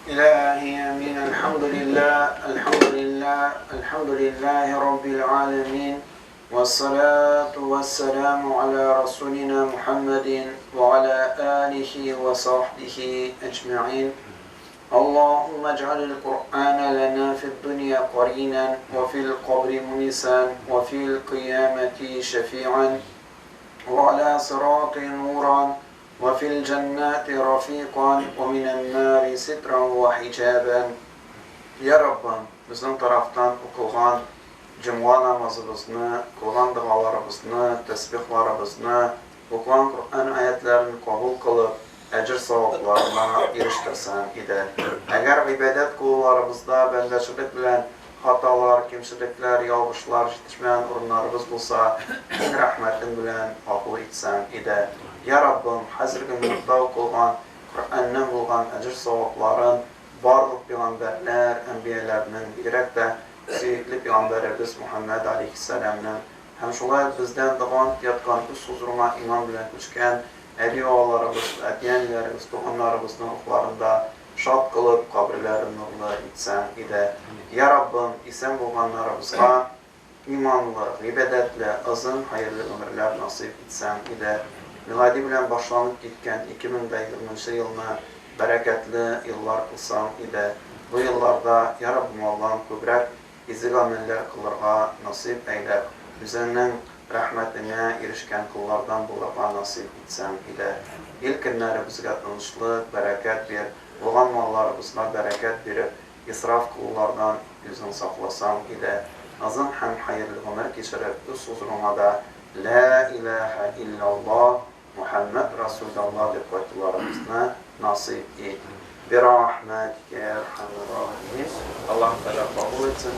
إلهي أمين. الحمد لله رب العالمين، والصلاة والسلام على رسولنا محمد وعلى آله وصحبه أجمعين. اللهم اجعل القرآن لنا في الدنيا قرينا، وفي القبر منيسا، وفي القيامة شفيعا، وعلى صراط نورا، وفي الجنات رفيقا، ومن النار سترا وحجابا. Ya Rabbim, bizning tarafdan o'qilgan jumva namozimizni, qilgan duolarimizni, tasbihlarimizni, o'qigan Qur'on oyatlarini qabul qilib, ajr savoblarına erishtirsan edi. Agar ibodat qilularimizda bandachilik bilan xatolar, kimchiliklar, yolg'ishlar, yetishmagan o'rinlarimiz bo'lsa, eng rahmating bilan qabul etsan edi. Ya Rabbim, hozirgi minutda o'qilgan Qur'ondan bo'lgan ajr savoblarini barliq peygamberler, enbiyalarning birakda suyukli peygamberimiz Muhammed aleyhisselamning hem şolay bizden davam yatkan bu huzuruna iman bilen uçkan əbiyalarımız, ədiyənlərimiz, toğanlarımızın ruhlarında şad qılıb qabirlərin nurlu etsən idi. Ya Rabbim, isen bulğanlarımızға imanlı, ibadətli, azın, hayırlı ömürlər nasip etsən idi. Miladi bilen başlanıp gitken 2020 yılına bereketli yıllar kılsan idi. Bu yıllarda Ya Rabbim Allah'ın kübrek izil ameller kılırğa nasip eyle. Üzerinin rahmetine erişken kullardan bulurğa nasip etsen idi. İlk günleri bizge tanışlık, bereket bir, olan mallarımızla bereket verip, israf kullardan yüzün saklasan idi. Azın hem hayırlı ömür geçirip, üst huzuruna da La ilahe illallah Muhammed Resulullah ve kuvvetlilerimizni nasip et. Birahmetike erhamer rahimin. Allah Teala kabul etsin.